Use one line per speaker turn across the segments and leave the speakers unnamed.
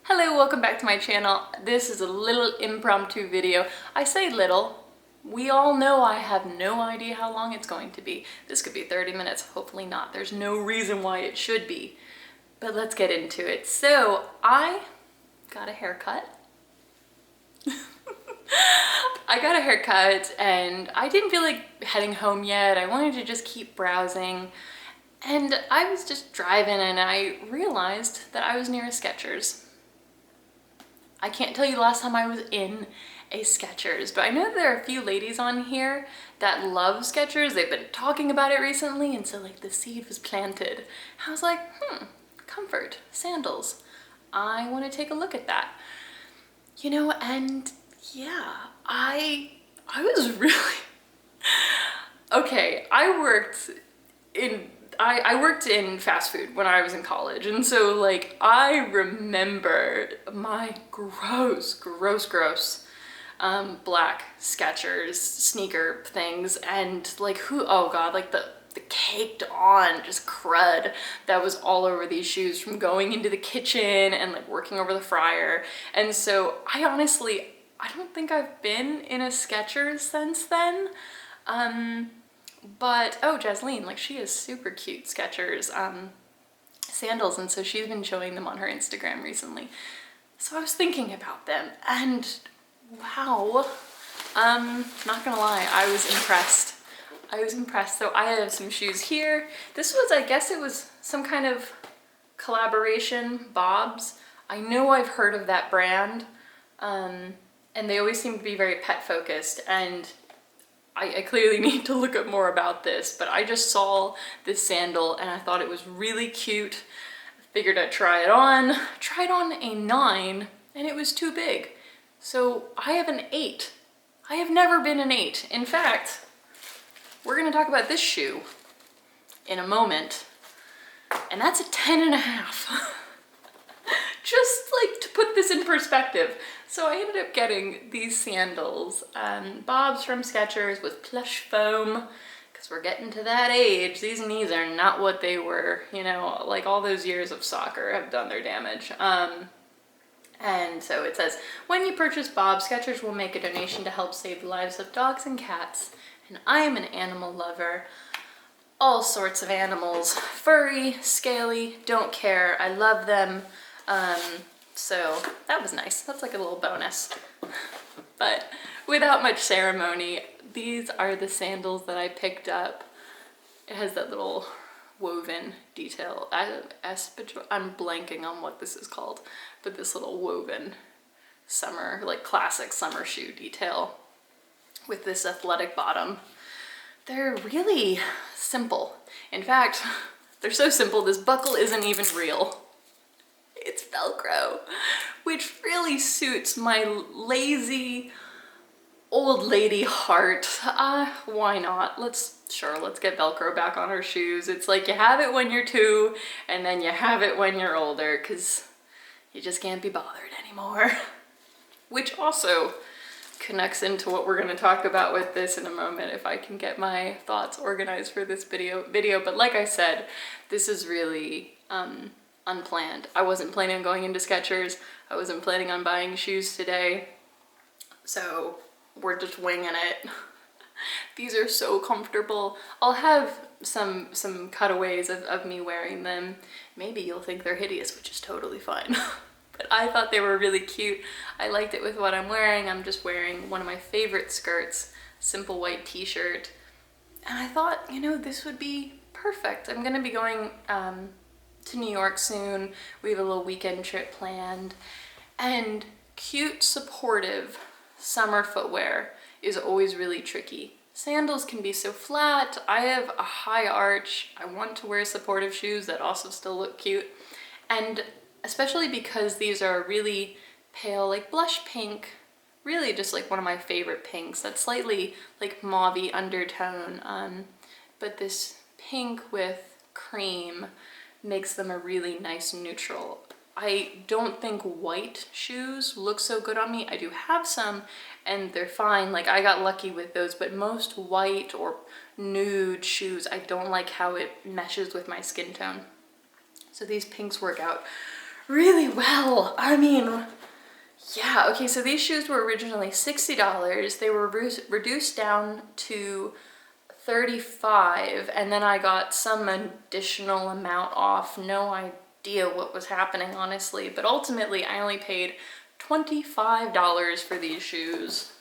Hello, welcome back to my channel. This is a little impromptu video. I say little. We all know I have no idea how long it's going to be. This could be 30 minutes, hopefully not. There's no reason why it should be. But let's get into it. So, I got a haircut. I got a haircut and I didn't feel like heading home yet. I wanted to just keep browsing. And I was just driving and I realized that I was near a Skechers. I can't tell you the last time I was in a Skechers, but I know there are a few ladies on here that love Skechers. They've been talking about it recently, and so like the seed was planted. I was like, comfort, sandals. I want to take a look at that. You know, and yeah, I was really... Okay, I worked in fast food when I was in college, and so like I remember my gross black Skechers sneaker things, and like oh god, like the caked on just crud that was all over these shoes from going into the kitchen and like working over the fryer. And so I don't think I've been in a Skechers since then. But, oh, Jasleen, like she has super cute Skechers sandals, and so she's been showing them on her Instagram recently. So I was thinking about them, and wow, not gonna lie, I was impressed. So I have some shoes here. This was, I guess it was some kind of collaboration, Bob's. I know I've heard of that brand, and they always seem to be very pet focused, and I clearly need to look up more about this, but I just saw this sandal and I thought it was really cute. I figured I'd try it on. Tried on a 9 and it was too big. So I have an 8. I have never been an 8. In fact, we're gonna talk about this shoe in a moment, and that's a 10.5. Just like to put this in perspective. So I ended up getting these sandals, Bob's from Skechers with plush foam, because we're getting to that age. These knees are not what they were, you know, like all those years of soccer have done their damage. And so it says, when you purchase Bob's, Skechers will make a donation to help save the lives of dogs and cats. And I am an animal lover. All sorts of animals, furry, scaly, don't care, I love them. So that was nice. That's like a little bonus. But without much ceremony, these are the sandals that I picked up. It has that little woven detail. I'm blanking on what this is called, but this little woven summer, like classic summer shoe detail with this athletic bottom. They're really simple. In fact, they're so simple, this buckle isn't even real. It's Velcro, which really suits my lazy old lady heart. Why not? Let's get Velcro back on our shoes. It's like you have it when you're 2 and then you have it when you're older, because you just can't be bothered anymore. Which also connects into what we're going to talk about with this in a moment, if I can get my thoughts organized for this video. But like I said, this is really unplanned. I wasn't planning on going into Skechers. I wasn't planning on buying shoes today. So we're just winging it. These are so comfortable. I'll have some cutaways of me wearing them. Maybe you'll think they're hideous, which is totally fine. But I thought they were really cute. I liked it with what I'm wearing. I'm just wearing one of my favorite skirts, simple white t-shirt. And I thought, you know, this would be perfect. I'm gonna be going to New York soon. We have a little weekend trip planned, and cute, supportive summer footwear is always really tricky. Sandals can be so flat. I have a high arch. I want to wear supportive shoes that also still look cute, and especially because these are really pale, like blush pink, really just like one of my favorite pinks. That's slightly like mauvey undertone, but this pink with cream makes them a really nice neutral. I don't think white shoes look so good on me. I do have some and they're fine. Like I got lucky with those, but most white or nude shoes, I don't like how it meshes with my skin tone. So these pinks work out really well. I mean, yeah, okay, so these shoes were originally $60. They were reduced down to $35, and then I got some additional amount off. No idea what was happening, honestly, but ultimately I only paid $25 for these shoes.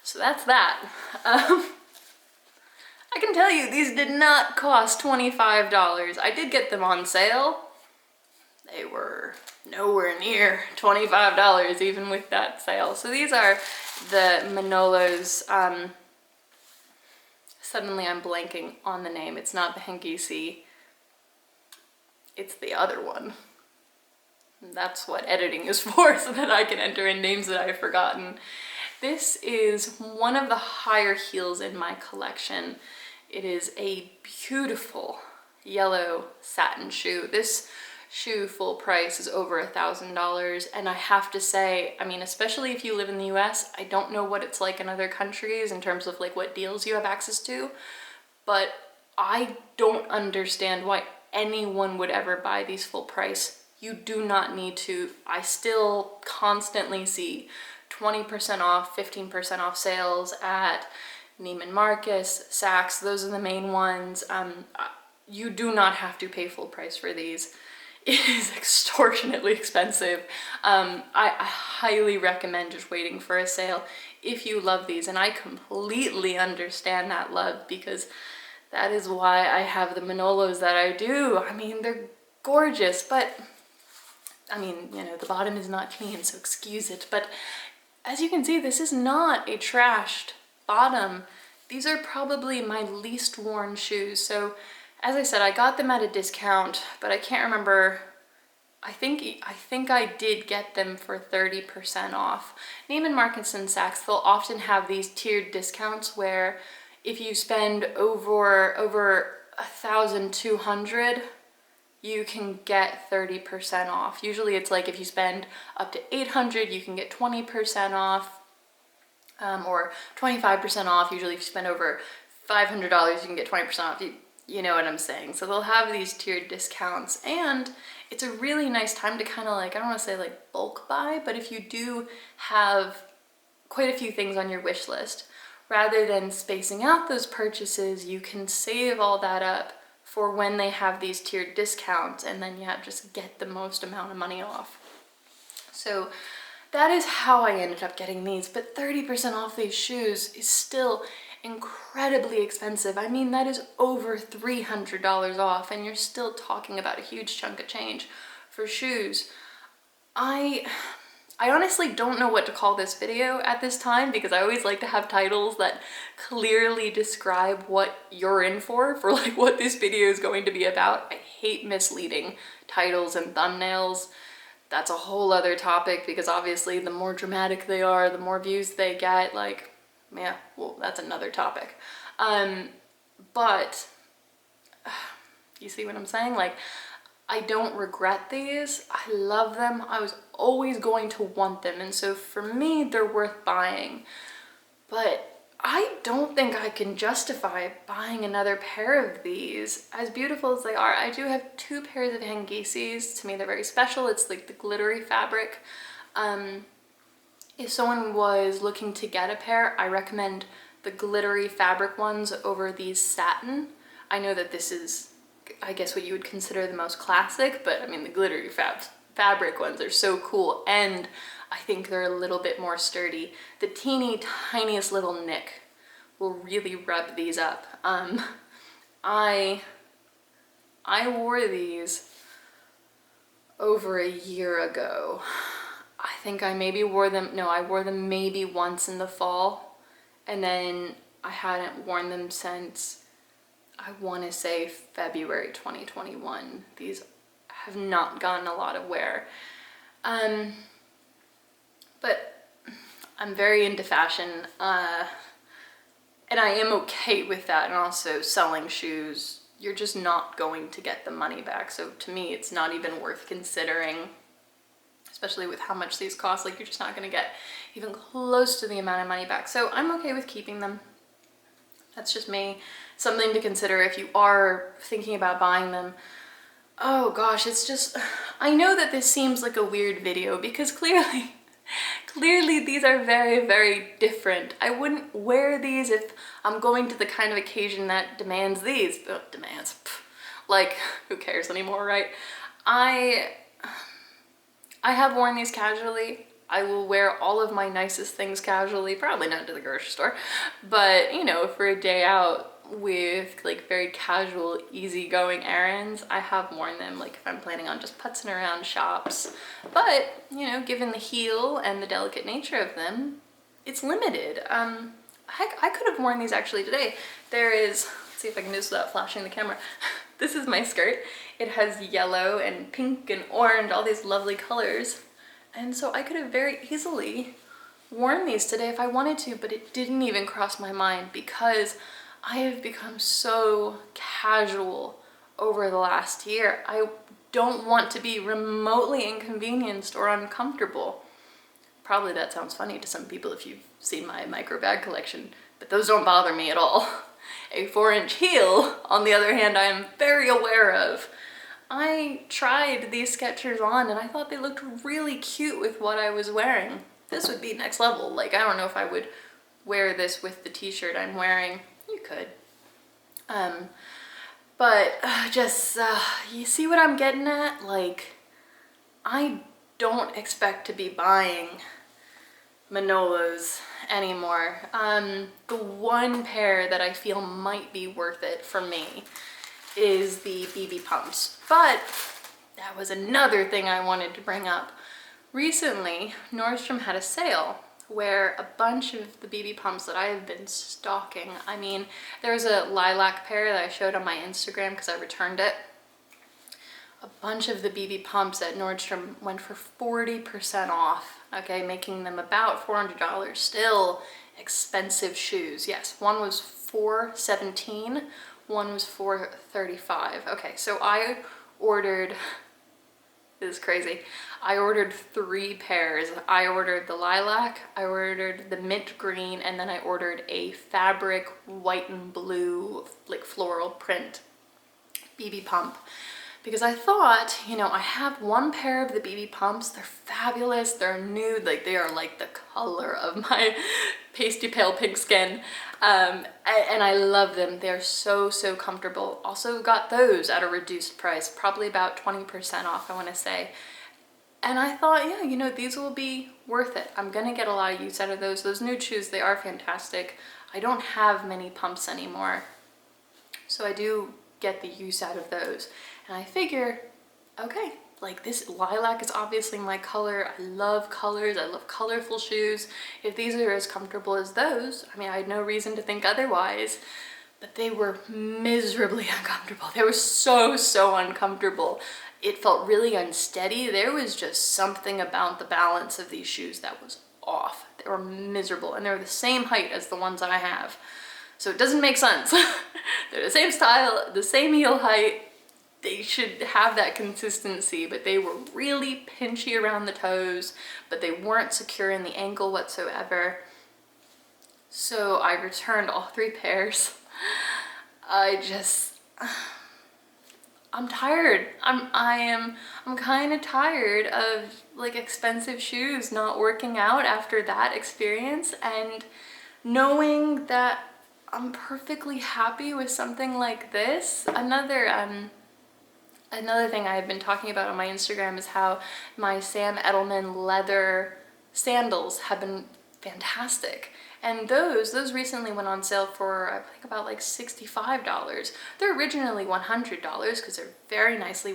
So that's that. I can tell you, these did not cost $25. I did get them on sale. They were nowhere near $25, even with that sale. So these are the Manolos. Suddenly I'm blanking on the name. It's not the Hengisi. It's the other one. That's what editing is for, so that I can enter in names that I've forgotten. This is one of the higher heels in my collection. It is a beautiful yellow satin shoe. This shoe full price is over $1,000, and I have to say, I mean, especially if you live in the US, I don't know what it's like in other countries in terms of like what deals you have access to, but I don't understand why anyone would ever buy these full price. You do not need to. I still constantly see 20% off, 15% off sales at Neiman Marcus, Saks. Those are the main ones. You do not have to pay full price for these. It is extortionately expensive. I highly recommend just waiting for a sale if you love these, and I completely understand that love, because that is why I have the Manolos that I do. I mean, they're gorgeous, but I mean, you know, the bottom is not clean, so excuse it. But as you can see, this is not a trashed bottom. These are probably my least worn shoes. So as I said, I got them at a discount, but I can't remember. I think I did get them for 30% off. Neiman Marcus and Saks, they'll often have these tiered discounts where if you spend over 1,200, you can get 30% off. Usually it's like if you spend up to 800, you can get 20% off, or 25% off. Usually if you spend over $500, you can get 20% off. You know what I'm saying? So they'll have these tiered discounts, and it's a really nice time to kind of like, I don't want to say like bulk buy, but if you do have quite a few things on your wish list, rather than spacing out those purchases, you can save all that up for when they have these tiered discounts, and then just get the most amount of money off. So that is how I ended up getting these, but 30% off these shoes is still incredibly expensive. I mean, that is over $300 off, and you're still talking about a huge chunk of change for shoes. I honestly don't know what to call this video at this time, because I always like to have titles that clearly describe what you're in for like what this video is going to be about. I hate misleading titles and thumbnails. That's a whole other topic, because obviously the more dramatic they are, the more views they get. Like, yeah, well, that's another topic. But you see what I'm saying? Like, I don't regret these. I love them. I was always going to want them, and so for me, they're worth buying. But I don't think I can justify buying another pair of these, as beautiful as they are. I do have 2 pairs of Hengisis. To me, they're very special. It's like the glittery fabric. If someone was looking to get a pair, I recommend the glittery fabric ones over these satin. I know that this is, I guess, what you would consider the most classic, but I mean, the glittery fabric ones are so cool, and I think they're a little bit more sturdy. The teeny tiniest little nick will really rub these up. I wore these over a year ago. I think I maybe wore them, no, I wore them maybe once in the fall, and then I hadn't worn them since, I want to say, February 2021. These have not gotten a lot of wear. But I'm very into fashion, and I am okay with that. And also, selling shoes, you're just not going to get the money back. So to me, it's not even worth considering, especially with how much these cost. Like, you're just not going to get even close to the amount of money back. So I'm okay with keeping them. That's just me. Something to consider if you are thinking about buying them. Oh gosh, it's just, I know that this seems like a weird video because clearly these are very, very different. I wouldn't wear these if I'm going to the kind of occasion that demands these. Demands, pff, like, who cares anymore, right? I have worn these casually. I will wear all of my nicest things casually, probably not to the grocery store, but you know, for a day out with like very casual, easygoing errands, I have worn them like if I'm planning on just putzing around shops. But, you know, given the heel and the delicate nature of them, it's limited. Heck, I could have worn these actually today. There is, let's see if I can do this without flashing the camera. This is my skirt. It has yellow and pink and orange, all these lovely colors. And so I could have very easily worn these today if I wanted to, but it didn't even cross my mind because I have become so casual over the last year. I don't want to be remotely inconvenienced or uncomfortable. Probably that sounds funny to some people if you've seen my micro bag collection, but those don't bother me at all. A 4-inch heel, on the other hand, I am very aware of. I tried these Skechers on and I thought they looked really cute with what I was wearing. This would be next level. Like, I don't know if I would wear this with the t-shirt I'm wearing. You could. But just, you see what I'm getting at? Like, I don't expect to be buying Manolos anymore. The one pair that I feel might be worth it for me is the BB Pumps. But that was another thing I wanted to bring up. Recently, Nordstrom had a sale where a bunch of the BB Pumps that I have been stalking, I mean, there was a lilac pair that I showed on my Instagram because I returned it. A bunch of the BB Pumps at Nordstrom went for 40% off, okay, making them about $400. Still expensive shoes. Yes, one was $417, one was $435. Okay, so I ordered, this is crazy, I ordered 3 pairs. I ordered the lilac, I ordered the mint green, and then I ordered a fabric white and blue, like floral print BB Pump. Because I thought, you know, I have one pair of the BB Pumps. They're fabulous. They're nude. Like, they are like the color of my pasty pale pink skin. And I love them. They're so, so comfortable. Also got those at a reduced price, probably about 20% off, I want to say. And I thought, yeah, you know, these will be worth it. I'm going to get a lot of use out of those. Those nude shoes, they are fantastic. I don't have many pumps anymore, so I do get the use out of those. And I figure, okay, like this lilac is obviously my color. I love colors. I love colorful shoes. If these are as comfortable as those, I mean, I had no reason to think otherwise, but they were miserably uncomfortable. They were so, so uncomfortable. It felt really unsteady. There was just something about the balance of these shoes that was off. They were miserable, and they were the same height as the ones that I have. So it doesn't make sense. They're the same style, the same heel height. They should have that consistency, but they were really pinchy around the toes, but they weren't secure in the ankle whatsoever. So I returned all 3 pairs. I'm tired. I'm kind of tired of like expensive shoes not working out after that experience, and knowing that I'm perfectly happy with something like this. Another thing I've been talking about on my Instagram is how my Sam Edelman leather sandals have been fantastic. And those recently went on sale for, I think, about like $65. They're originally $100 because they're very nicely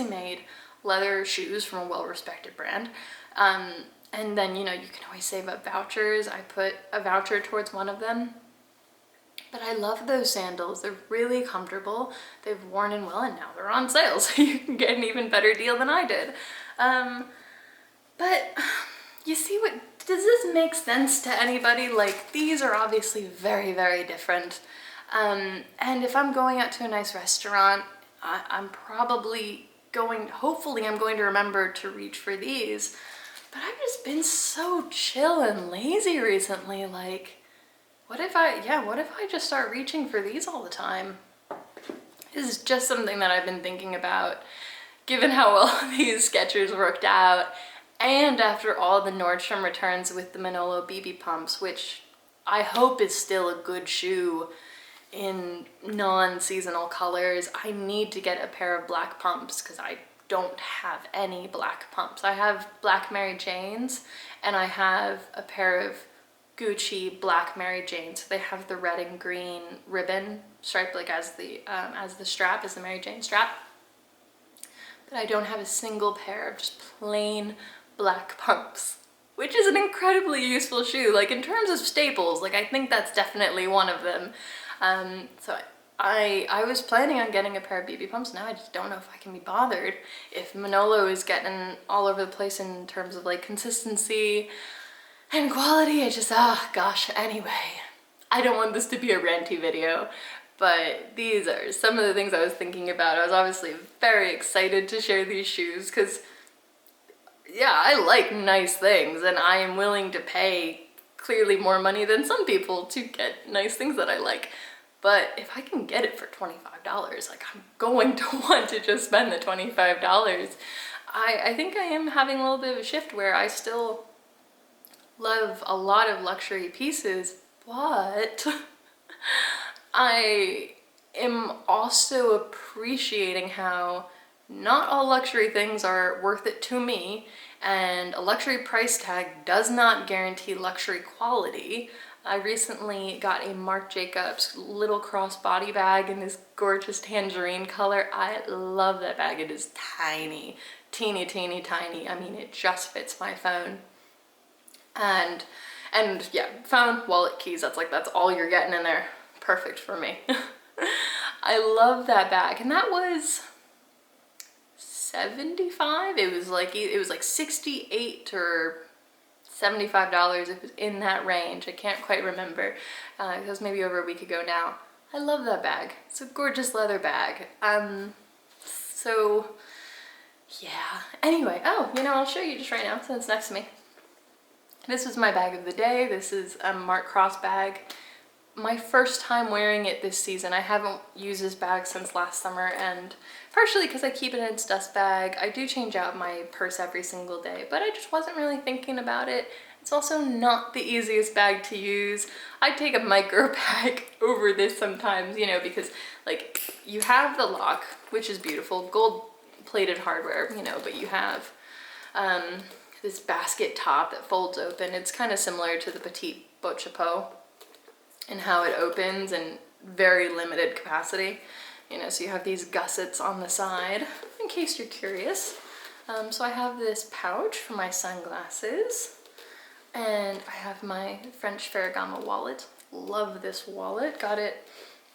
made leather shoes from a well-respected brand. And then, you know, you can always save up vouchers. I put a voucher towards one of them. But I love those sandals. They're really comfortable. They've worn in well, and now they're on sale, so you can get an even better deal than I did. But you see what, does this make sense to anybody? Like, these are obviously very, very different. And if I'm going out to a nice restaurant, I'm probably hopefully I'm going to remember to reach for these. But I've just been so chill and lazy recently. Like, what if I just start reaching for these all the time? This is just something that I've been thinking about, given how well these Skechers worked out, and after all the Nordstrom returns with the Manolo BB Pumps, which I hope is still a good shoe in non-seasonal colors. I need to get a pair of black pumps because I don't have any black pumps. I have black Mary Janes, and I have a pair of Gucci black Mary Janes. They have the red and green ribbon stripe, like as the strap, as the Mary Jane strap. But I don't have a single pair of just plain black pumps, which is an incredibly useful shoe. Like in terms of staples, like I think that's definitely one of them. So I was planning on getting a pair of BB pumps. Now I just don't know if I can be bothered. If Manolo is getting all over the place in terms of like consistency and quality, I just, gosh, anyway. I don't want this to be a ranty video, but these are some of the things I was thinking about. I was obviously very excited to share these shoes because, yeah, I like nice things and I am willing to pay clearly more money than some people to get nice things that I like. But if I can get it for $25, like I'm going to want to just spend the $25. I think I am having a little bit of a shift where I still love a lot of luxury pieces, but I am also appreciating how not all luxury things are worth it to me, and a luxury price tag does not guarantee luxury quality. I recently got a Marc Jacobs little crossbody bag in this gorgeous tangerine color. I love that bag. It is tiny, teeny, teeny, tiny. I mean, it just fits my phone. And yeah, phone, wallet, keys, that's all you're getting in there. Perfect for me. I love that bag, and that was $75. It was like 68 or $75. It was in that range. I can't quite remember. It was maybe over a week ago now. I love that bag. It's a gorgeous leather bag. So yeah. Anyway, I'll show you just right now since it's next to me. This is my bag of the day. This is a Marc Cross bag. My first time wearing it this season. I haven't used this bag since last summer, and partially because I keep it in its dust bag. I do change out my purse every single day, but I just wasn't really thinking about it. It's also not the easiest bag to use. I take a micro bag over this sometimes, because like you have the lock, which is beautiful, gold plated hardware, but you have this basket top that folds open. It's kind of similar to the Petite Botte Chapeau in how it opens in very limited capacity. So you have these gussets on the side, in case you're curious. So I have this pouch for my sunglasses, and I have my French Ferragamo wallet. Love this wallet. Got it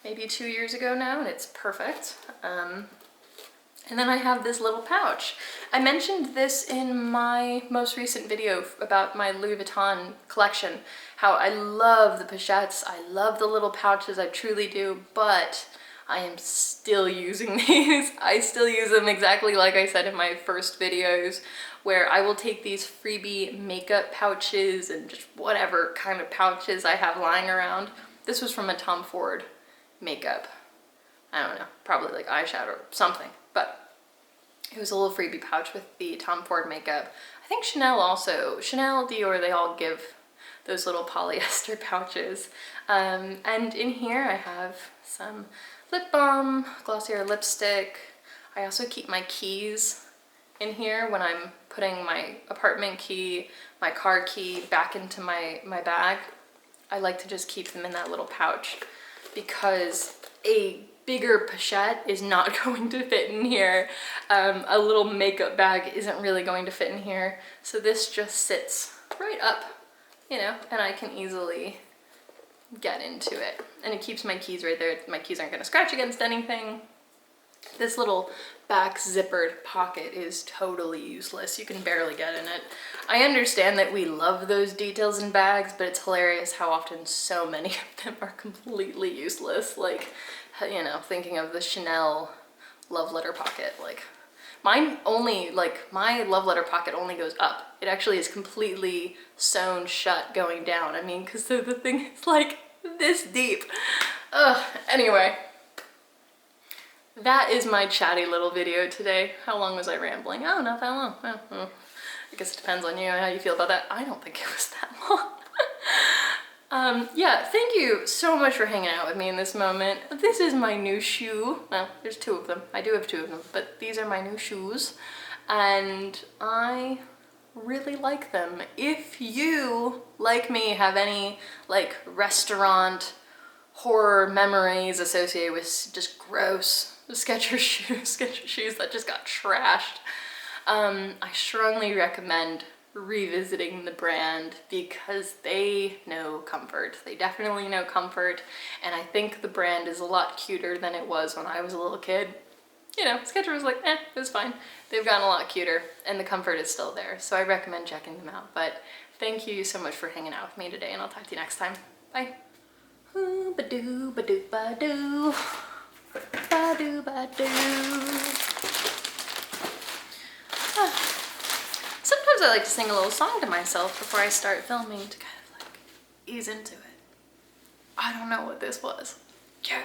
maybe 2 years ago now, and it's perfect. And then I have this little pouch. I mentioned this in my most recent video about my Louis Vuitton collection, how I love the pochettes, I love the little pouches, I truly do, but I am still using these. I still use them exactly like I said in my first videos, where I will take these freebie makeup pouches and just whatever kind of pouches I have lying around. This was from a Tom Ford makeup. I don't know, probably like eyeshadow or something, but it was a little freebie pouch with the Tom Ford makeup. I think Chanel also, Chanel, Dior, they all give those little polyester pouches. And in here I have some lip balm, Glossier lipstick. I also keep my keys in here when I'm putting my apartment key, my car key back into my bag. I like to just keep them in that little pouch because a bigger pochette is not going to fit in here. A little makeup bag isn't really going to fit in here. So this just sits right up, and I can easily get into it. And it keeps my keys right there. My keys aren't gonna scratch against anything. This little back zippered pocket is totally useless. You can barely get in it. I understand that we love those details in bags, but it's hilarious how often so many of them are completely useless. Like, thinking of the Chanel love letter pocket, like mine only, like my love letter pocket only goes up. It actually is completely sewn shut going down. I mean, because the thing is like this deep. Anyway. that is my chatty little video today. How long was I rambling? Oh, not that long. Oh. I guess it depends on you and how you feel about that. I don't think it was that long. Yeah, thank you so much for hanging out with me in this moment. This is my new shoe. Well, there's two of them. I do have two of them, but these are my new shoes. And I really like them. If you, like me, have any like restaurant horror memories associated with just gross Skechers shoes that just got trashed, I strongly recommend revisiting the brand because they know comfort. They definitely know comfort, and I think the brand is a lot cuter than it was when I was a little kid. You know, Skechers was like, it was fine. They've gotten a lot cuter, and the comfort is still there, so I recommend checking them out. But thank you so much for hanging out with me today, and I'll talk to you next time. Bye. Ba-doo, ba-doo, ba-doo. Ba-doo, ba-doo. Sometimes I like to sing a little song to myself before I start filming to kind of like ease into it. I don't know what this was. Yeah.